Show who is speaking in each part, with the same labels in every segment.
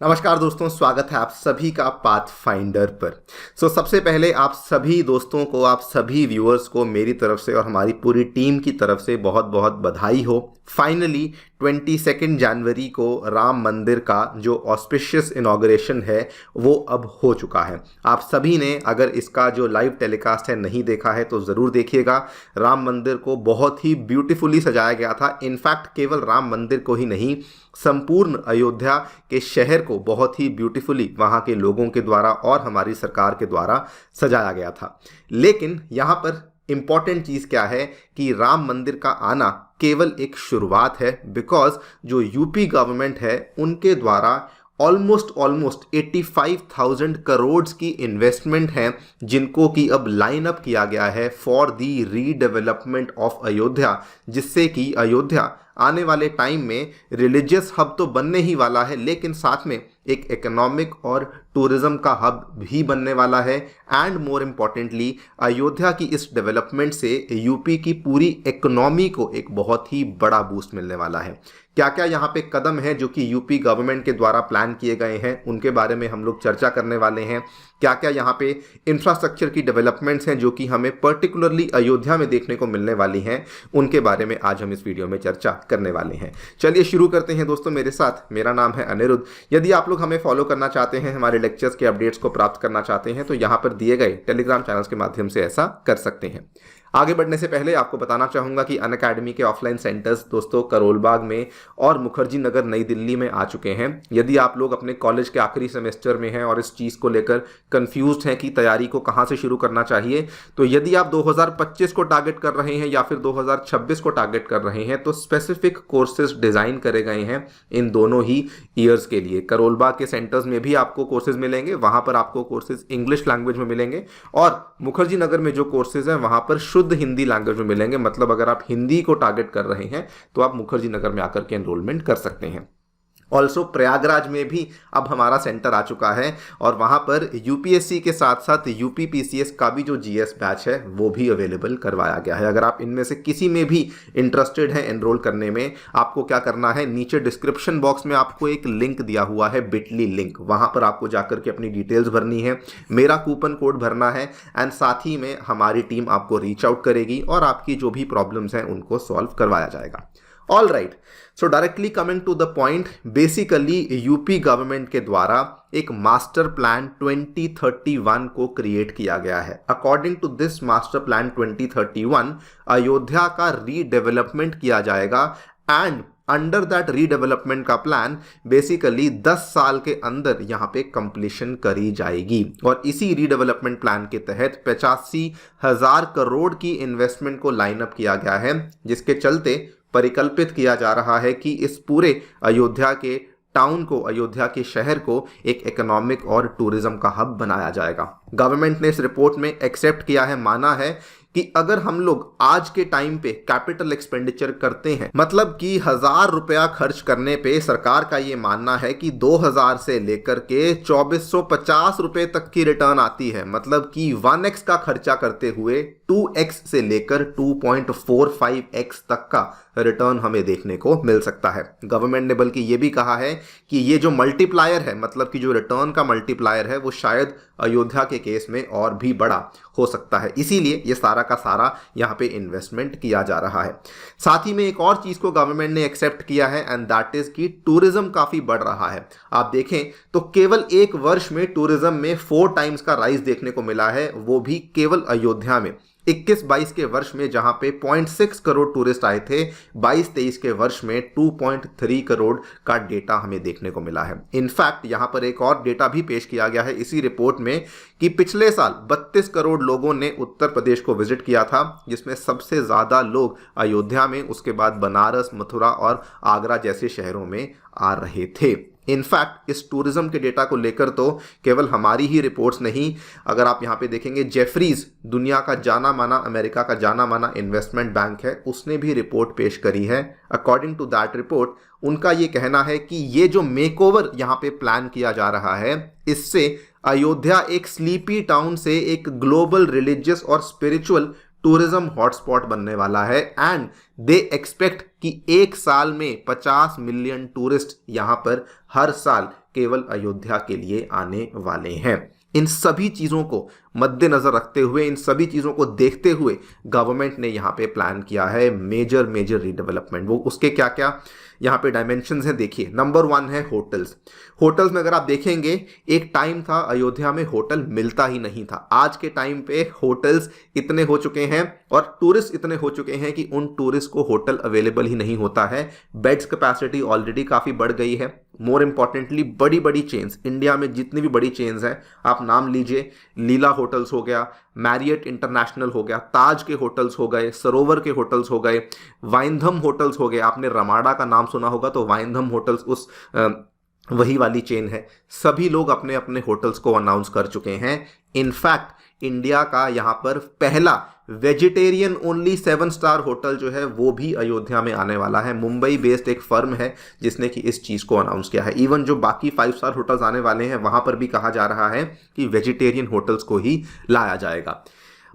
Speaker 1: नमस्कार दोस्तों, स्वागत है आप सभी का पाथ फाइंडर पर। सबसे पहले आप सभी दोस्तों को, आप सभी व्यूअर्स को मेरी तरफ से और हमारी पूरी टीम की तरफ से बहुत बहुत बधाई हो। फाइनली 22 जनवरी को राम मंदिर का जो ऑस्पिशियस इनॉग्रेशन है वो अब हो चुका है। आप सभी ने अगर इसका जो लाइव टेलीकास्ट है नहीं देखा है तो ज़रूर देखिएगा। राम मंदिर को बहुत ही ब्यूटीफुली सजाया गया था। इनफैक्ट केवल राम मंदिर को ही नहीं, संपूर्ण अयोध्या के शहर को बहुत ही ब्यूटीफुली वहाँ के लोगों के द्वारा और हमारी सरकार के द्वारा सजाया गया था। लेकिन यहाँ पर इम्पॉर्टेंट चीज़ क्या है कि राम मंदिर का आना केवल एक शुरुआत है, बिकॉज जो यूपी गवर्नमेंट है उनके द्वारा ऑलमोस्ट 85,000 करोड़ की इन्वेस्टमेंट है जिनको कि अब लाइन अप किया गया है for the redevelopment of Ayodhya, जिससे कि अयोध्या आने वाले टाइम में रिलीजियस हब तो बनने ही वाला है, लेकिन साथ में एक इकोनॉमिक और टूरिज्म का हब भी बनने वाला है। एंड मोर इम्पॉर्टेंटली अयोध्या की इस डेवलपमेंट से यूपी की पूरी इकोनॉमी को एक बहुत ही बड़ा बूस्ट मिलने वाला है। क्या क्या यहाँ पे कदम है जो कि यूपी गवर्नमेंट के द्वारा प्लान किए गए हैं, उनके बारे में हम लोग चर्चा करने वाले हैं। क्या क्या यहाँ पे इंफ्रास्ट्रक्चर की डेवलपमेंट्स हैं जो कि हमें पर्टिकुलरली अयोध्या में देखने को मिलने वाली हैं, उनके बारे में आज हम इस वीडियो में चर्चा करने वाले हैं। चलिए शुरू करते हैं दोस्तों मेरे साथ। मेरा नाम है अनिरुद्ध। यदि आप लोग हमें फॉलो करना चाहते हैं, हमारे लेक्चर्स के अपडेट्स को प्राप्त करना चाहते हैं, तो यहाँ पर दिए गए टेलीग्राम चैनल्स के माध्यम से ऐसा कर सकते हैं। आगे बढ़ने से पहले आपको बताना चाहूँगा कि अनअकैडमी के ऑफलाइन सेंटर्स दोस्तों करोल बाग में और मुखर्जी नगर नई दिल्ली में आ चुके हैं। यदि आप लोग अपने कॉलेज के आखिरी सेमेस्टर में हैं और इस चीज़ को लेकर कंफ्यूज्ड हैं कि तैयारी को कहाँ से शुरू करना चाहिए, तो यदि आप 2025 को टारगेट कर रहे हैं या फिर 2026 को टारगेट कर रहे हैं, तो स्पेसिफिक कोर्सेज डिज़ाइन करे गए हैं इन दोनों ही ईयर्स के लिए। करोल बाग के सेंटर्स में भी आपको कोर्सेज मिलेंगे, वहाँ पर आपको कोर्सेज इंग्लिश लैंग्वेज में मिलेंगे, और मुखर्जी नगर में जो कोर्सेज हैं वहाँ पर शुद्ध हिंदी लैंग्वेज में मिलेंगे। मतलब अगर आप हिंदी को टारगेट कर रहे हैं तो आप मुखर्जी नगर में आकर के एनरोलमेंट कर सकते हैं। ऑल्सो प्रयागराज में भी अब हमारा सेंटर आ चुका है और वहाँ पर यूपीएससी के साथ साथ यूपी पीसीएस का भी जो जीएस बैच है वो भी अवेलेबल करवाया गया है। अगर आप इनमें से किसी में भी इंटरेस्टेड हैं एनरोल करने में, आपको क्या करना है, नीचे डिस्क्रिप्शन बॉक्स में आपको एक लिंक दिया हुआ है, बिटली लिंक, वहाँ पर आपको जाकर के अपनी डिटेल्स भरनी है, मेरा कूपन कोड भरना है, एंड साथ ही में हमारी टीम आपको रीच आउट करेगी और आपकी जो भी प्रॉब्लम्स हैं उनको सॉल्व करवाया जाएगा। All right, so directly coming to the point, basically UP government के द्वारा एक मास्टर प्लान 2031 को क्रिएट किया गया है। According to this master plan 2031 Ayodhya का रीडेवलपमेंट किया जाएगा एंड अंडर दैट रीडेवलपमेंट का प्लान बेसिकली 10 साल के अंदर यहाँ पे कंप्लीशन करी जाएगी। और इसी रीडेवलपमेंट प्लान के तहत 85,000 करोड़ की इन्वेस्टमेंट को लाइन अप किया गया है, जिसके चलते परिकल्पित किया जा रहा है कि इस पूरे अयोध्या के टाउन को, अयोध्या के शहर को एक इकोनॉमिक और टूरिज्म का हब बनाया जाएगा। गवर्नमेंट ने इस रिपोर्ट में एक्सेप्ट किया है, माना है कि अगर हम लोग आज के टाइम पे कैपिटल एक्सपेंडिचर करते हैं, मतलब कि 1,000 रुपया खर्च करने पे सरकार का ये मानना है कि 2,000 से लेकर के 2,450 रुपए तक की रिटर्न आती है। मतलब कि 1x का खर्चा करते हुए 2x से लेकर 2.45x तक का रिटर्न हमें देखने को मिल सकता है। गवर्नमेंट ने बल्कि ये भी कहा है कि ये जो मल्टीप्लायर है, मतलब कि जो रिटर्न का मल्टीप्लायर है, वो शायद अयोध्या के केस में और भी बड़ा हो सकता है। इसीलिए ये सारा का सारा यहाँ पे इन्वेस्टमेंट किया जा रहा है। साथ ही में एक और चीज़ को गवर्नमेंट ने एक्सेप्ट किया है एंड दैट इज कि टूरिज्म काफ़ी बढ़ रहा है। आप देखें तो केवल एक वर्ष में टूरिज्म में 4 टाइम्स का राइज देखने को मिला है, वो भी केवल अयोध्या में। 21-22 के वर्ष में जहां पे 0.6 करोड़ टूरिस्ट आए थे, 22-23 के वर्ष में 2.3 करोड़ का डेटा हमें देखने को मिला है। इनफैक्ट यहां पर एक और डेटा भी पेश किया गया है इसी रिपोर्ट में कि पिछले साल 32 करोड़ लोगों ने उत्तर प्रदेश को विजिट किया था, जिसमें सबसे ज़्यादा लोग अयोध्या में, उसके बाद बनारस, मथुरा और आगरा जैसे शहरों में आ रहे थे। इनफैक्ट इस टूरिज्म के डेटा को लेकर तो केवल हमारी ही रिपोर्ट्स नहीं, अगर आप यहाँ पे देखेंगे जेफरीज, दुनिया का जाना माना, अमेरिका का जाना माना इन्वेस्टमेंट बैंक है, उसने भी रिपोर्ट पेश करी है। अकॉर्डिंग टू दैट रिपोर्ट उनका ये कहना है कि ये जो मेकओवर यहाँ पे प्लान किया जा रहा है, इससे अयोध्या एक स्लीपी टाउन से एक ग्लोबल रिलीजियस और स्पिरिचुअल टूरिज्म हॉटस्पॉट बनने वाला है एंड दे एक्सपेक्ट कि एक साल में 50 मिलियन टूरिस्ट यहां पर हर साल केवल अयोध्या के लिए आने वाले हैं। इन सभी चीज़ों को मद्देनजर रखते हुए, इन सभी चीज़ों को देखते हुए गवर्नमेंट ने यहाँ पे प्लान किया है मेजर रीडेवलपमेंट। वो उसके क्या क्या यहाँ पे डायमेंशंस हैं देखिए। नंबर 1 है होटल्स। होटल्स में अगर आप देखेंगे, एक टाइम था अयोध्या में होटल मिलता ही नहीं था। आज के टाइम पे होटल्स इतने हो चुके हैं और टूरिस्ट इतने हो चुके हैं कि उन टूरिस्ट को होटल अवेलेबल ही नहीं होता है। बेड्स कैपेसिटी ऑलरेडी काफ़ी बढ़ गई है। मोर इंपॉर्टेंटली बड़ी बड़ी चेन्स, इंडिया में जितनी भी बड़ी चेन्स हैं आप नाम लीजिए, लीला होटल्स हो गया, मैरियट इंटरनेशनल हो गया, ताज के होटल्स हो गए, सरोवर के होटल्स हो गए, वाइंधम होटल्स हो गए। आपने रमाडा का नाम सुना होगा तो वाइंधम होटल्स उस वही वाली चेन है। सभी लोग अपने अपने होटल्स को अनाउंस कर चुके हैं। इनफैक्ट इंडिया का यहाँ पर पहला वेजिटेरियन ओनली 7 स्टार होटल जो है वो भी अयोध्या में आने वाला है। मुंबई बेस्ड एक फर्म है जिसने कि इस चीज़ को अनाउंस किया है। इवन जो बाकी 5 स्टार होटल्स आने वाले हैं वहाँ पर भी कहा जा रहा है कि वेजिटेरियन होटल्स को ही लाया जाएगा।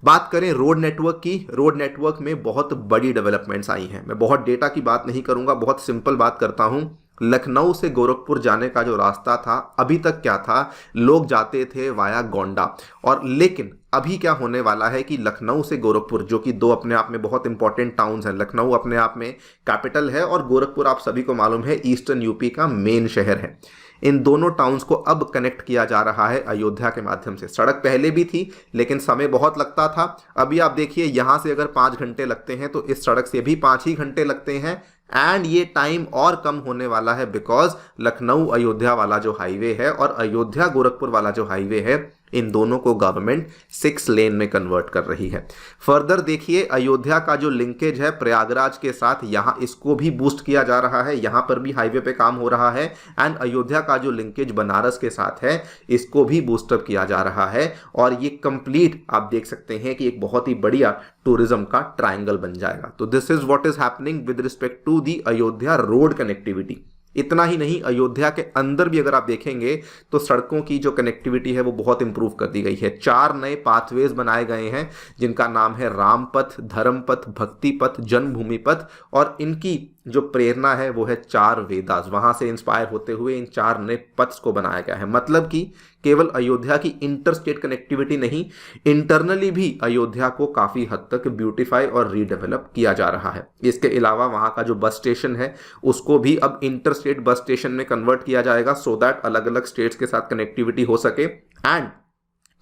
Speaker 1: बात करें रोड नेटवर्क की, रोड नेटवर्क में बहुत बड़ी डेवलपमेंट्स आई हैं। मैं बहुत डेटा की बात नहीं करूंगा, बहुत सिंपल बात करता हूं। लखनऊ से गोरखपुर जाने का जो रास्ता था, अभी तक क्या था, लोग जाते थे वाया गोंडा, और लेकिन अभी क्या होने वाला है कि लखनऊ से गोरखपुर, जो कि दो अपने आप में बहुत इंपॉर्टेंट टाउन्स हैं, लखनऊ अपने आप में कैपिटल है और गोरखपुर आप सभी को मालूम है ईस्टर्न यूपी का मेन शहर है। इन दोनों टाउन्स को अब कनेक्ट किया जा रहा है अयोध्या के माध्यम से। सड़क पहले भी थी लेकिन समय बहुत लगता था। अभी आप देखिए यहाँ से अगर 5 घंटे लगते हैं तो इस सड़क से भी 5 ही घंटे लगते हैं एंड ये टाइम और कम होने वाला है बिकॉज लखनऊ अयोध्या वाला जो हाईवे है और अयोध्या गोरखपुर वाला जो हाईवे है, इन दोनों को गवर्नमेंट 6 लेन में कन्वर्ट कर रही है। फर्दर देखिए अयोध्या का जो लिंकेज है प्रयागराज के साथ, यहाँ इसको भी बूस्ट किया जा रहा है। यहाँ पर भी हाईवे पे काम हो रहा है एंड अयोध्या का जो लिंकेज बनारस के साथ है इसको भी बूस्टअप किया जा रहा है और ये कंप्लीट आप देख सकते हैं कि एक बहुत ही बढ़िया टूरिज्म का ट्रायंगल बन जाएगा। तो this is what is happening with respect to the Ayodhya road connectivity. इतना ही नहीं, अयोध्या के अंदर भी अगर आप देखेंगे तो सड़कों की जो कनेक्टिविटी है वो बहुत इंप्रूव कर दी गई है। 4 नए पाथवेज बनाए गए हैं जिनका नाम है राम पथ, धर्म पथ, भक्ति पथ, जन्मभूमि पथ, और इनकी जो प्रेरणा है वो है 4 वेदास। वहां से इंस्पायर होते हुए इन 4 नए पथ्स को बनाया गया है। मतलब कि केवल अयोध्या की इंटर स्टेट कनेक्टिविटी नहीं, इंटरनली भी अयोध्या को काफी हद तक ब्यूटीफाई और रीडेवलप किया जा रहा है। इसके अलावा वहां का जो बस स्टेशन है उसको भी अब इंटर स्टेट बस स्टेशन में कन्वर्ट किया जाएगा सो दैट अलग अलग स्टेट्स के साथ कनेक्टिविटी हो सके। एंड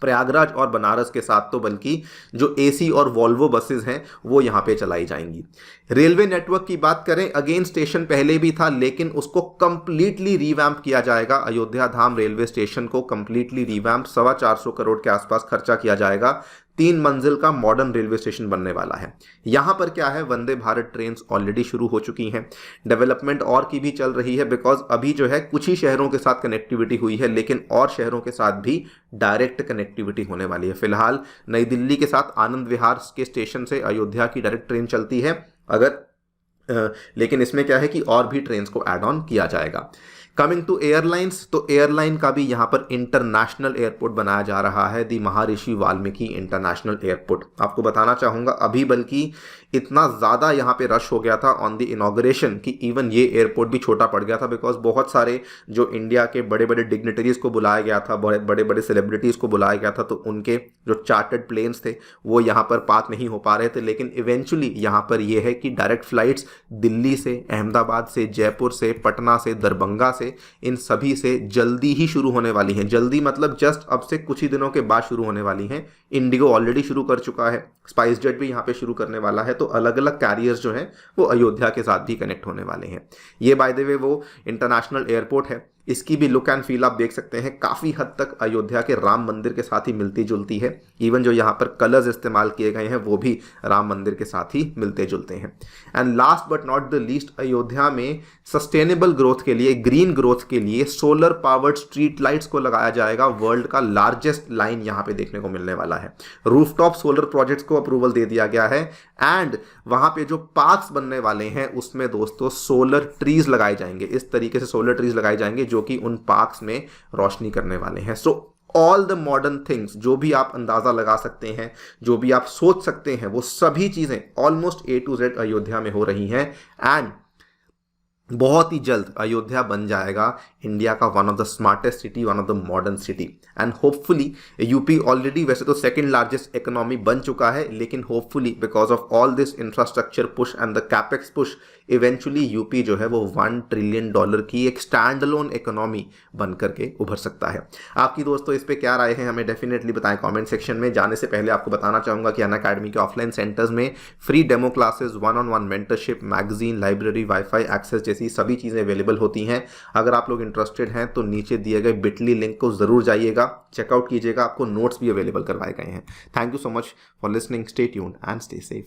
Speaker 1: प्रयागराज और बनारस के साथ तो बल्कि जो एसी और वॉल्वो बसेस हैं वो यहाँ पे चलाई जाएंगी। रेलवे नेटवर्क की बात करें, अगेन स्टेशन पहले भी था लेकिन उसको कंप्लीटली रिवैम्प किया जाएगा। अयोध्या धाम रेलवे स्टेशन को कंप्लीटली रिवैम्प 425 करोड़ के आसपास खर्चा किया जाएगा। 3 मंजिल का मॉडर्न रेलवे स्टेशन बनने वाला है। यहाँ पर क्या है, वंदे भारत ट्रेन ऑलरेडी शुरू हो चुकी हैं, डेवलपमेंट और की भी चल रही है बिकॉज अभी जो है कुछ ही शहरों के साथ कनेक्टिविटी हुई है लेकिन और शहरों के साथ भी डायरेक्ट कनेक्टिविटी होने वाली है। फिलहाल नई दिल्ली के साथ आनंद विहार के स्टेशन से अयोध्या की डायरेक्ट ट्रेन चलती है लेकिन इसमें क्या है कि और भी ट्रेन को ऐड ऑन किया जाएगा। कमिंग टू एयरलाइंस, तो एयरलाइन का भी यहाँ पर इंटरनेशनल एयरपोर्ट बनाया जा रहा है, दी महर्षि वाल्मीकि इंटरनेशनल एयरपोर्ट। आपको बताना चाहूँगा अभी बल्कि इतना ज़्यादा यहाँ पे रश हो गया था ऑन द इनॉग्रेशन कि इवन ये एयरपोर्ट भी छोटा पड़ गया था बिकॉज बहुत सारे जो इंडिया के बड़े बड़े डिग्नेटरीज को बुलाया गया था, बड़े बड़े सेलिब्रिटीज़ को बुलाया गया था, तो उनके जो चार्टर्ड प्लेन्स थे वो यहाँ पर पार्क नहीं हो पा रहे थे। लेकिन इवेंचुअली यहाँ पर ये है कि डायरेक्ट फ्लाइट्स दिल्ली से, अहमदाबाद से, जयपुर से, पटना से, दरभंगा से, इन सभी से जल्दी ही शुरू होने वाली हैं। जल्दी मतलब जस्ट अब से कुछ ही दिनों के बाद शुरू होने वाली हैं। इंडिगो ऑलरेडी शुरू कर चुका है, स्पाइस जेट भी यहाँ पे शुरू करने वाला है। तो अलग अलग कैरियर्स जो हैं वो अयोध्या के साथ भी कनेक्ट होने वाले हैं। ये बाय द वे वो इंटरनेशनल एयरपोर्ट है, इसकी भी लुक एंड फील आप देख सकते हैं काफ़ी हद तक अयोध्या के राम मंदिर के साथ ही मिलती जुलती है। इवन जो यहाँ पर कलर्स इस्तेमाल किए गए हैं वो भी राम मंदिर के साथ ही मिलते जुलते हैं। And last but not the least, Ayodhya में सस्टेनेबल ग्रोथ के लिए, ग्रीन ग्रोथ के लिए सोलर पावर्ड स्ट्रीट लाइट्स को लगाया जाएगा। वर्ल्ड का लार्जेस्ट लाइन यहाँ पे देखने को मिलने वाला है। रूफटॉप सोलर प्रोजेक्ट्स को अप्रूवल दे दिया गया है एंड वहाँ पे जो पार्क्स बनने वाले हैं उसमें दोस्तों सोलर ट्रीज लगाए जाएंगे। इस तरीके से सोलर ट्रीज लगाए जाएंगे जो कि उन पार्क्स में रोशनी करने वाले हैं। So all the modern things, जो भी आप अंदाजा लगा सकते हैं, जो भी आप सोच सकते हैं, वो सभी चीजें almost A to Z Ayodhya में हो रही हैं। एंड बहुत ही जल्द अयोध्या बन जाएगा इंडिया का one of the smartest city, one of the modern city. And hopefully UP already वैसे तो सेकंड लार्जेस्ट इकोनॉमी बन चुका है, लेकिन hopefully because of all this infrastructure push and the capex push, eventually UP जो है वो $1 ट्रिलियन की एक स्टैंड अलोन इकोनॉमी बन करके उभर सकता है। आपकी दोस्तों इस पे क्या राय है हमें डेफिनेटली बताएं कमेंट सेक्शन में। जाने से पहले आपको बताना चाहूंगा कि अनअकैडमी के ऑफलाइन सेंटर्स में free demo classes, one on one mentorship, magazine, library, wifi access जैसी सभी चीज़ें अवेलेबल होती हैं। अगर आप लोग इंटरेस्टेड हैं तो नीचे दिए गए बिटली लिंक को ज़रूर जाइएगा, चेकआउट कीजिएगा, आपको नोट्स भी अवेलेबल करवाए गए हैं। Thank you so much for listening, stay tuned and stay safe.